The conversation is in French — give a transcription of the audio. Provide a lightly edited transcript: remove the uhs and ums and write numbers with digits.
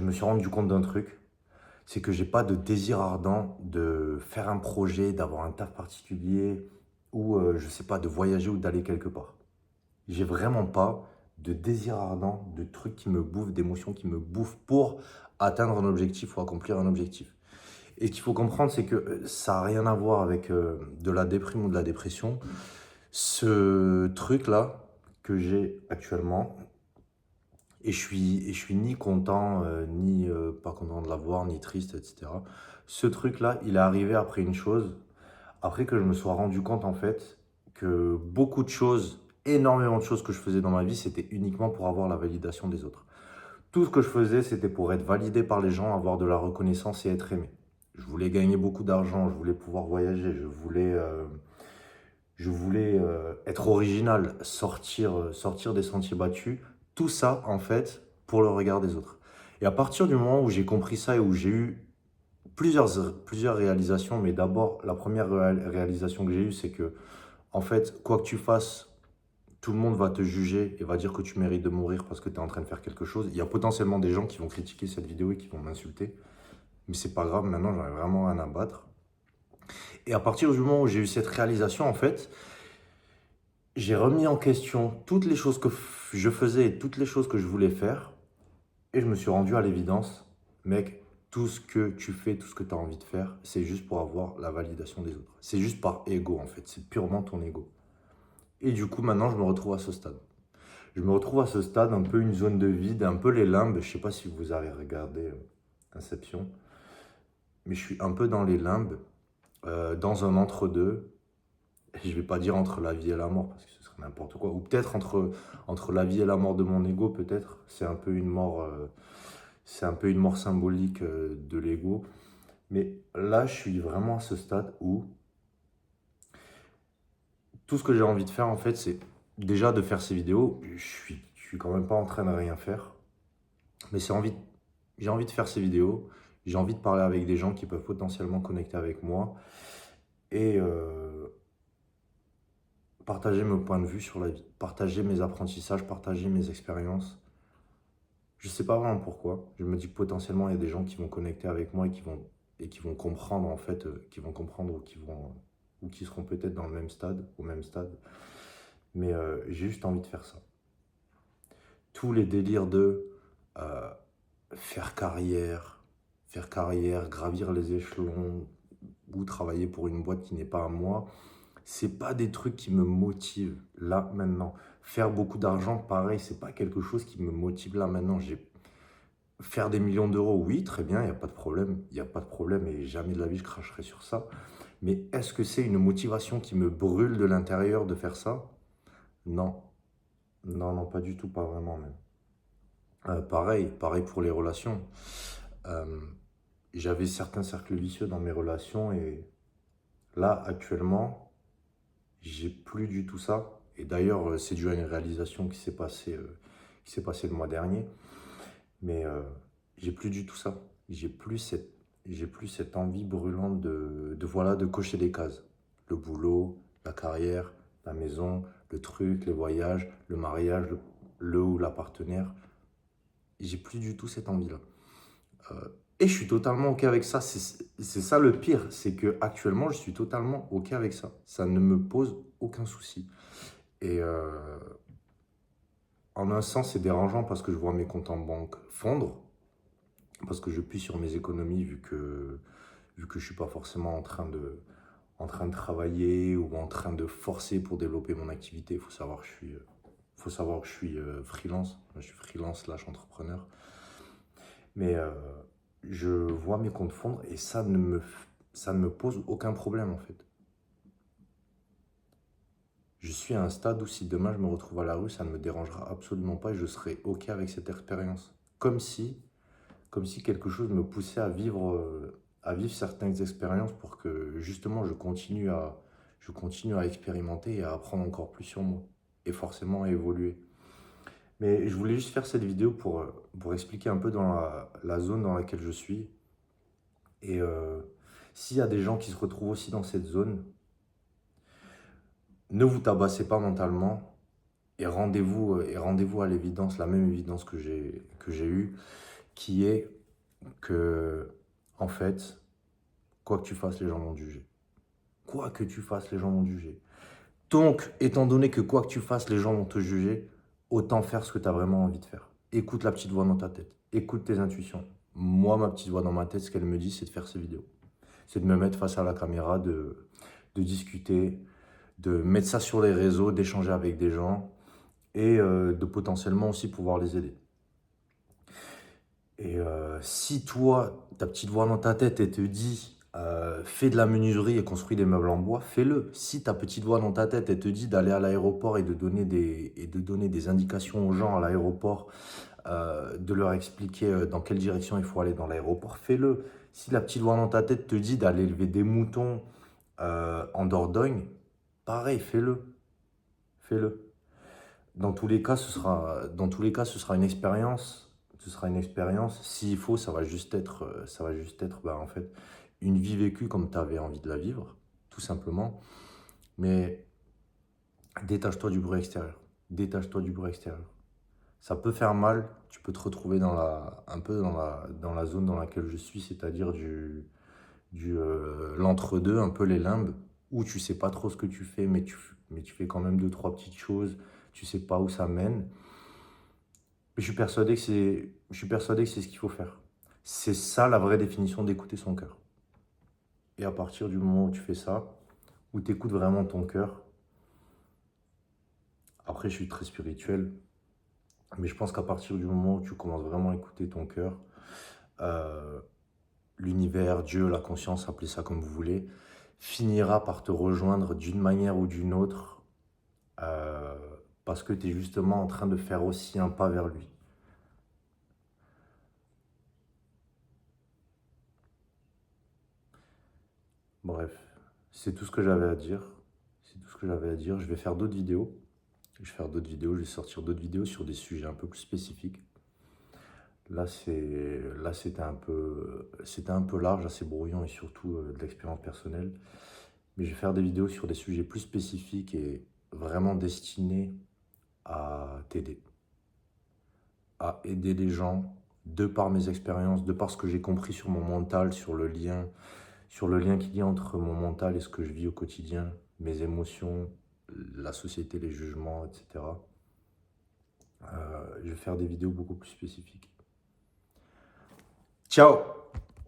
Je me suis rendu compte d'un truc, c'est que j'ai pas de désir ardent de faire un projet, d'avoir un taf particulier ou je sais pas, de voyager ou d'aller quelque part. J'ai vraiment pas de désir ardent, de trucs qui me bouffent, d'émotions qui me bouffent pour atteindre un objectif ou accomplir un objectif. Et ce qu'il faut comprendre, c'est que ça n'a rien à voir avec de la déprime ou de la dépression. Ce truc-là que j'ai actuellement, et je suis ni content, ni pas content de l'avoir, ni triste, etc. Ce truc-là, il est arrivé après une chose, après que je me sois rendu compte en fait que beaucoup de choses, énormément de choses que je faisais dans ma vie, c'était uniquement pour avoir la validation des autres. Tout ce que je faisais, c'était pour être validé par les gens, avoir de la reconnaissance et être aimé. Je voulais gagner beaucoup d'argent, je voulais pouvoir voyager, je voulais être original, sortir des sentiers battus. Tout ça, en fait, pour le regard des autres. Et à partir du moment où j'ai compris ça et où j'ai eu plusieurs réalisations, mais d'abord, la première réalisation que j'ai eue, c'est que, en fait, quoi que tu fasses, tout le monde va te juger et va dire que tu mérites de mourir parce que tu es en train de faire quelque chose. Il y a potentiellement des gens qui vont critiquer cette vidéo et qui vont m'insulter. Mais c'est pas grave, maintenant, j'en ai vraiment rien à battre. Et à partir du moment où j'ai eu cette réalisation, en fait, j'ai remis en question toutes les choses que je faisais et toutes les choses que je voulais faire. Et je me suis rendu à l'évidence, mec, tout ce que tu fais, tout ce que tu as envie de faire, c'est juste pour avoir la validation des autres. C'est juste par ego, en fait. C'est purement ton ego. Et du coup, maintenant, je me retrouve à ce stade. Je me retrouve à ce stade, un peu une zone de vide, un peu les limbes. Je sais pas si vous avez regardé Inception, mais je suis un peu dans les limbes, dans un entre-deux. Et je vais pas dire entre la vie et la mort, parce que ce serait n'importe quoi. Ou peut-être entre la vie et la mort de mon ego, peut-être. C'est un peu une mort symbolique de l'ego. Mais là, je suis vraiment à ce stade où tout ce que j'ai envie de faire, en fait, c'est déjà de faire ces vidéos. Je suis quand même pas en train de rien faire. Mais j'ai envie de faire ces vidéos. J'ai envie de parler avec des gens qui peuvent potentiellement connecter avec moi. Et partager mes points de vue sur la vie. Partager mes apprentissages, partager mes expériences. Je sais pas vraiment pourquoi. Je me dis que potentiellement, il y a des gens qui vont connecter avec moi et qui vont comprendre, en fait, qui vont comprendre ou qui seront peut-être dans le même stade, au même stade. Mais j'ai juste envie de faire ça. Tous les délires de euh, faire carrière, gravir les échelons ou travailler pour une boîte qui n'est pas à moi, c'est pas des trucs qui me motivent là maintenant. Faire beaucoup d'argent, pareil, c'est pas quelque chose qui me motive là maintenant. Faire des millions d'euros, oui, très bien, il n'y a pas de problème. Il n'y a pas de problème et jamais de la vie je cracherai sur ça. Mais est-ce que c'est une motivation qui me brûle de l'intérieur de faire ça? Non. Non, non, pas du tout, pas vraiment même. Pareil pour les relations. Euh, J'avais certains cercles vicieux dans mes relations et là, actuellement, j'ai plus du tout ça. Et d'ailleurs, c'est dû à une réalisation qui s'est passée le mois dernier. Mais j'ai plus du tout ça. J'ai plus cette envie brûlante voilà, de cocher des cases. Le boulot, la carrière, la maison, le truc, les voyages, le mariage, le ou la partenaire. J'ai plus du tout cette envie-là. Euh, et je suis totalement OK avec ça. C'est ça le pire, c'est que actuellement, je suis totalement OK avec ça. Ça ne me pose aucun souci. Et en un sens, c'est dérangeant parce que je vois mes comptes en banque fondre, parce que je plie sur mes économies vu que je ne suis pas forcément en train de travailler ou en train de forcer pour développer mon activité. Il faut savoir que je suis freelance. Je suis freelance slash entrepreneur. Mais je vois mes comptes fondre et ça ne me pose aucun problème en fait. Je suis à un stade où si demain je me retrouve à la rue, ça ne me dérangera absolument pas et je serai OK avec cette expérience. Comme si quelque chose me poussait à vivre certaines expériences pour que justement je continue à expérimenter et à apprendre encore plus sur moi et forcément à évoluer. Mais je voulais juste faire cette vidéo pour expliquer un peu dans la zone dans laquelle je suis. Et s'il y a des gens qui se retrouvent aussi dans cette zone, ne vous tabassez pas mentalement et rendez-vous à l'évidence, la même évidence que j'ai eue, qui est que, en fait, quoi que tu fasses, les gens vont te juger. Quoi que tu fasses, les gens vont te juger. Donc, étant donné que quoi que tu fasses, les gens vont te juger, autant faire ce que tu as vraiment envie de faire. Écoute la petite voix dans ta tête. Écoute tes intuitions. Moi, ma petite voix dans ma tête, ce qu'elle me dit, c'est de faire ces vidéos. C'est de me mettre face à la caméra, de discuter, de mettre ça sur les réseaux, d'échanger avec des gens et de potentiellement aussi pouvoir les aider. Et si toi, ta petite voix dans ta tête, elle te dit fais de la menuiserie et construis des meubles en bois, fais-le. Si ta petite voix dans ta tête, elle te dit d'aller à l'aéroport et de donner des indications aux gens à l'aéroport, de leur expliquer dans quelle direction il faut aller dans l'aéroport, fais-le. Si la petite voix dans ta tête te dit d'aller élever des moutons en Dordogne, pareil, fais-le. Fais-le. Dans tous les cas, ce sera une expérience. Ce sera une expérience. S'il faut, ça va juste être en fait, une vie vécue comme tu avais envie de la vivre, tout simplement. Mais détache-toi du bruit extérieur. Détache-toi du bruit extérieur. Ça peut faire mal. Tu peux te retrouver un peu dans la zone dans laquelle je suis, c'est-à-dire l'entre-deux, un peu les limbes, où tu sais pas trop ce que tu fais, mais tu fais quand même deux, trois petites choses. Tu sais pas où ça mène. Mais je suis persuadé que c'est ce qu'il faut faire. C'est ça la vraie définition d'écouter son cœur. Et à partir du moment où tu fais ça, où tu écoutes vraiment ton cœur, après je suis très spirituel, mais je pense qu'à partir du moment où tu commences vraiment à écouter ton cœur, euh, l'univers, Dieu, la conscience, appelez ça comme vous voulez, finira par te rejoindre d'une manière ou d'une autre, euh, parce que tu es justement en train de faire aussi un pas vers lui. Bref, c'est tout ce que j'avais à dire. C'est tout ce que j'avais à dire. Je vais faire d'autres vidéos. Je vais sortir d'autres vidéos sur des sujets un peu plus spécifiques. Là, c'était un peu large, assez brouillon et surtout de l'expérience personnelle. Mais je vais faire des vidéos sur des sujets plus spécifiques et vraiment destinés à t'aider, à aider les gens de par mes expériences, de par ce que j'ai compris sur mon mental, sur le lien qu'il y a entre mon mental et ce que je vis au quotidien, mes émotions, la société, les jugements, etc. Je vais faire des vidéos beaucoup plus spécifiques. Ciao!